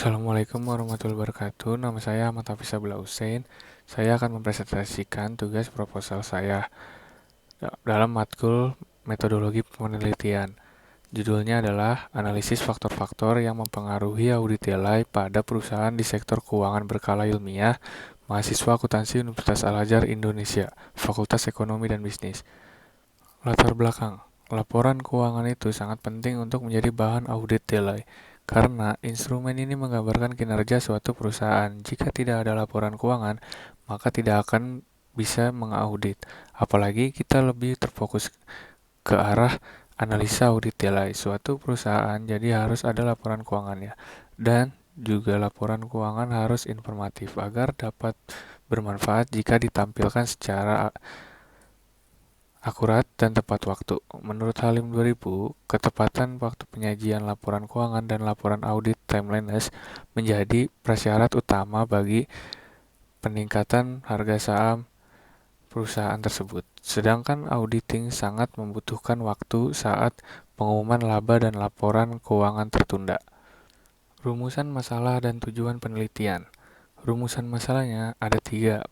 Assalamualaikum warahmatullahi wabarakatuh. Nama saya Ahmad Hafiz Abdullah Hussein. Saya akan mempresentasikan tugas proposal saya dalam matkul metodologi penelitian. Judulnya adalah Analisis Faktor-Faktor yang Mempengaruhi Audit Nilai pada Perusahaan di Sektor Keuangan Berkala Ilmiah, mahasiswa akuntansi Universitas Al-Azhar Indonesia, Fakultas Ekonomi dan Bisnis. Latar belakang. Laporan keuangan itu sangat penting untuk menjadi bahan audit nilai, karena instrumen ini menggambarkan kinerja suatu perusahaan. Jika tidak ada laporan keuangan, maka tidak akan bisa mengaudit. Apalagi kita lebih terfokus ke arah analisa audit nilai suatu perusahaan, jadi harus ada laporan keuangannya. Dan juga laporan keuangan harus informatif agar dapat bermanfaat jika ditampilkan secara akurat dan tepat waktu. Menurut Halim 2000, ketepatan waktu penyajian laporan keuangan dan laporan audit timeliness menjadi prasyarat utama bagi peningkatan harga saham perusahaan tersebut. Sedangkan auditing sangat membutuhkan waktu saat pengumuman laba dan laporan keuangan tertunda. Rumusan masalah dan tujuan penelitian. Rumusan masalahnya ada 3.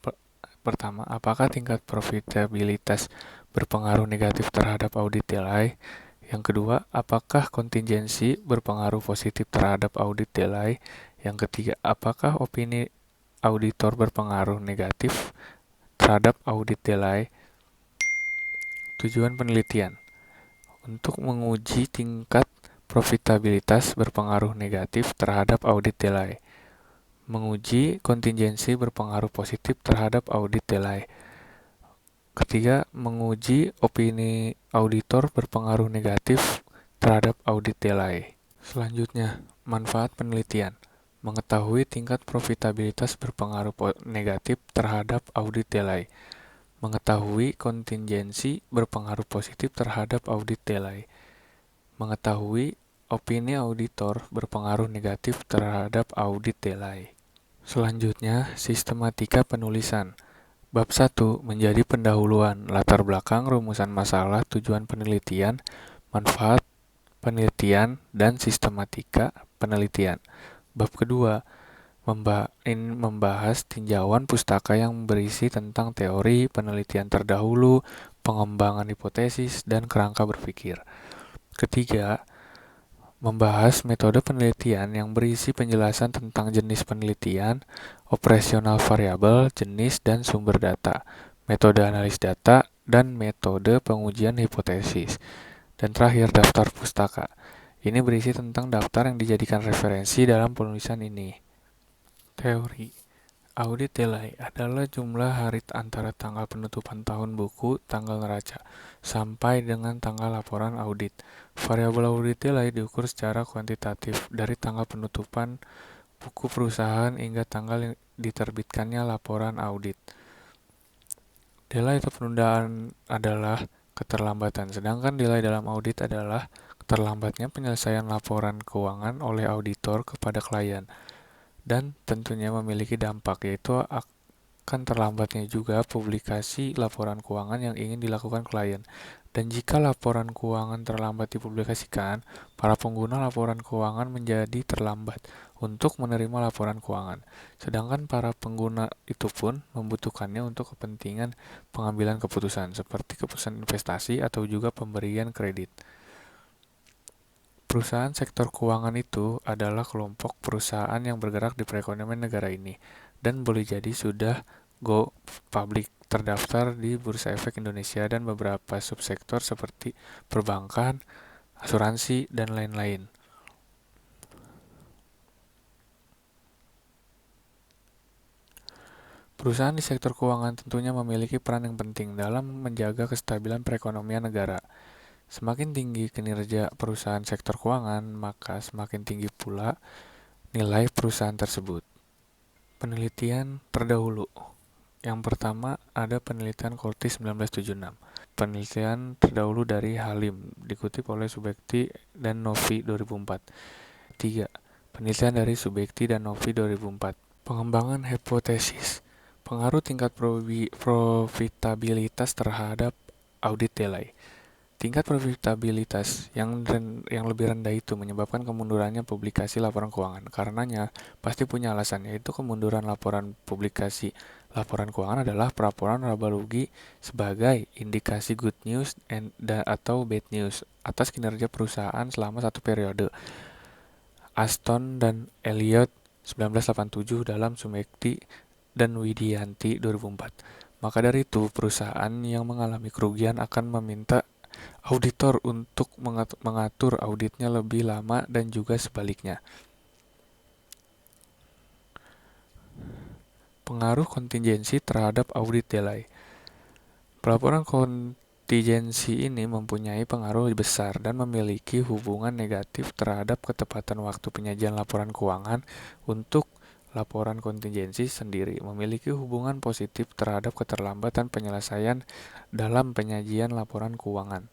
Pertama, apakah tingkat profitabilitas berpengaruh negatif terhadap audit nilai? Yang kedua, apakah kontingensi berpengaruh positif terhadap audit nilai? Yang ketiga, apakah opini auditor berpengaruh negatif terhadap audit nilai? Tujuan penelitian untuk menguji tingkat profitabilitas berpengaruh negatif terhadap audit nilai, menguji kontingensi berpengaruh positif terhadap audit nilai. Ketiga, menguji opini auditor berpengaruh negatif terhadap audit nilai. Selanjutnya, manfaat penelitian. Mengetahui tingkat profitabilitas berpengaruh negatif terhadap audit nilai. Mengetahui kontingensi berpengaruh positif terhadap audit nilai. Mengetahui opini auditor berpengaruh negatif terhadap audit nilai. Selanjutnya, sistematika penulisan. Bab 1 menjadi pendahuluan, latar belakang, rumusan masalah, tujuan penelitian, manfaat penelitian, dan sistematika penelitian. Bab kedua membahas tinjauan pustaka yang berisi tentang teori penelitian terdahulu, pengembangan hipotesis, dan kerangka berpikir. Ketiga, membahas metode penelitian yang berisi penjelasan tentang jenis penelitian, operasional variabel, jenis dan sumber data, metode analis data, dan metode pengujian hipotesis. Dan terakhir, daftar pustaka. Ini berisi tentang daftar yang dijadikan referensi dalam penulisan ini. Teori audit nilai adalah jumlah hari antara tanggal penutupan tahun buku, tanggal neraca, sampai dengan tanggal laporan audit. Variabel audit nilai diukur secara kuantitatif dari tanggal penutupan buku perusahaan hingga tanggal yang diterbitkannya laporan audit. Delay atau penundaan adalah keterlambatan, sedangkan delay dalam audit adalah keterlambatnya penyelesaian laporan keuangan oleh auditor kepada klien. Dan tentunya memiliki dampak, yaitu akan terlambatnya juga publikasi laporan keuangan yang ingin dilakukan klien. Dan jika laporan keuangan terlambat dipublikasikan, para pengguna laporan keuangan menjadi terlambat untuk menerima laporan keuangan. Sedangkan para pengguna itu pun membutuhkannya untuk kepentingan pengambilan keputusan, seperti keputusan investasi atau juga pemberian kredit. Perusahaan sektor keuangan itu adalah kelompok perusahaan yang bergerak di perekonomian negara ini dan boleh jadi sudah go public, terdaftar di Bursa Efek Indonesia dan beberapa subsektor seperti perbankan, asuransi, dan lain-lain. Perusahaan di sektor keuangan tentunya memiliki peran yang penting dalam menjaga kestabilan perekonomian negara. Semakin tinggi kinerja perusahaan sektor keuangan, maka semakin tinggi pula nilai perusahaan tersebut. Penelitian terdahulu. Yang pertama ada penelitian Koltis 1976. Penelitian terdahulu dari Halim, dikutip oleh Subekti dan Novi 2004. 3. Penelitian dari Subekti dan Novi 2004. Pengembangan hipotesis. Pengaruh tingkat profitabilitas terhadap audit nilai. Tingkat profitabilitas yang lebih rendah itu menyebabkan kemundurannya publikasi laporan keuangan. Karenanya, pasti punya alasan, yaitu kemunduran laporan publikasi laporan keuangan adalah pelaporan laba rugi sebagai indikasi good news atau bad news atas kinerja perusahaan selama satu periode. Aston dan Elliot 1987 dalam Sumekti dan Widianti 2004. Maka dari itu, perusahaan yang mengalami kerugian akan meminta auditor untuk mengatur auditnya lebih lama dan juga sebaliknya. Pengaruh kontingensi terhadap audit delay. Pelaporan kontingensi ini mempunyai pengaruh besar dan memiliki hubungan negatif terhadap ketepatan waktu penyajian laporan keuangan. Untuk laporan kontingensi sendiri memiliki hubungan positif terhadap keterlambatan penyelesaian dalam penyajian laporan keuangan.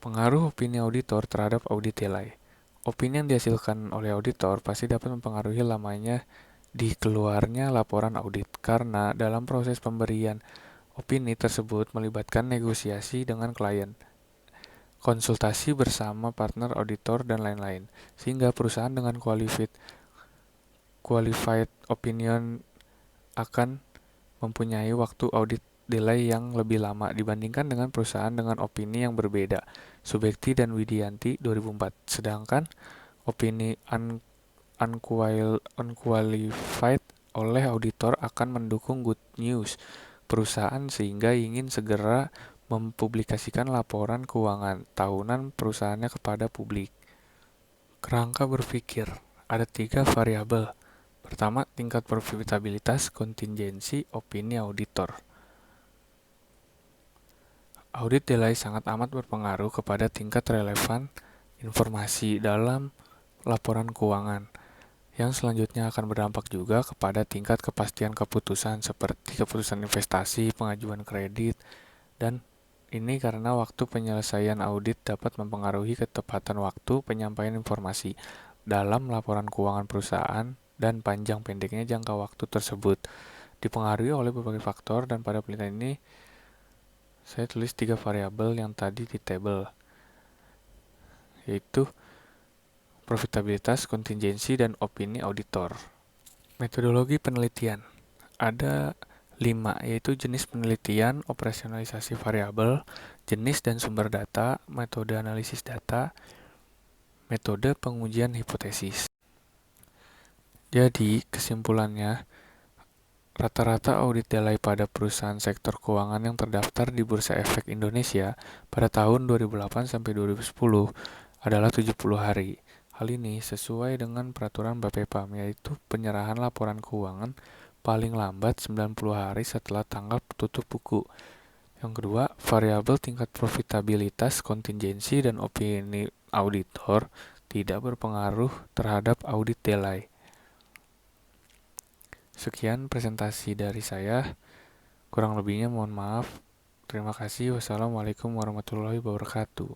Pengaruh opini auditor terhadap audit delay. Opini yang dihasilkan oleh auditor pasti dapat mempengaruhi lamanya dikeluarnya laporan audit, karena dalam proses pemberian opini tersebut melibatkan negosiasi dengan klien, konsultasi bersama partner auditor, dan lain-lain, sehingga perusahaan dengan qualified opinion akan mempunyai waktu audit delay yang lebih lama dibandingkan dengan perusahaan dengan opini yang berbeda. Subekti dan Widianti 2004. Sedangkan opini unqualified oleh auditor akan mendukung good news perusahaan sehingga ingin segera mempublikasikan laporan keuangan tahunan perusahaannya kepada publik. Kerangka berpikir. Ada 3 variabel. Pertama, tingkat profitabilitas, kontingensi, opini auditor. Audit delay sangat amat berpengaruh kepada tingkat relevan informasi dalam laporan keuangan, yang selanjutnya akan berdampak juga kepada tingkat kepastian keputusan seperti keputusan investasi, pengajuan kredit, dan ini karena waktu penyelesaian audit dapat mempengaruhi ketepatan waktu penyampaian informasi dalam laporan keuangan perusahaan dan panjang pendeknya jangka waktu tersebut dipengaruhi oleh berbagai faktor, dan pada penelitian ini saya tulis 3 variabel yang tadi di tabel, yaitu profitabilitas, kontingensi, dan opini auditor. Metodologi penelitian. Ada 5, yaitu jenis penelitian, operasionalisasi variabel, jenis dan sumber data, metode analisis data, metode pengujian hipotesis. Jadi, kesimpulannya, rata-rata audit delay pada perusahaan sektor keuangan yang terdaftar di Bursa Efek Indonesia pada tahun 2008 sampai 2010 adalah 70 hari. Hal ini sesuai dengan peraturan BAPEPAM, yaitu penyerahan laporan keuangan paling lambat 90 hari setelah tanggal tutup buku. Yang kedua, variabel tingkat profitabilitas, kontingensi, dan opini auditor tidak berpengaruh terhadap audit delay. Sekian presentasi dari saya, kurang lebihnya mohon maaf. Terima kasih. Wassalamualaikum warahmatullahi wabarakatuh.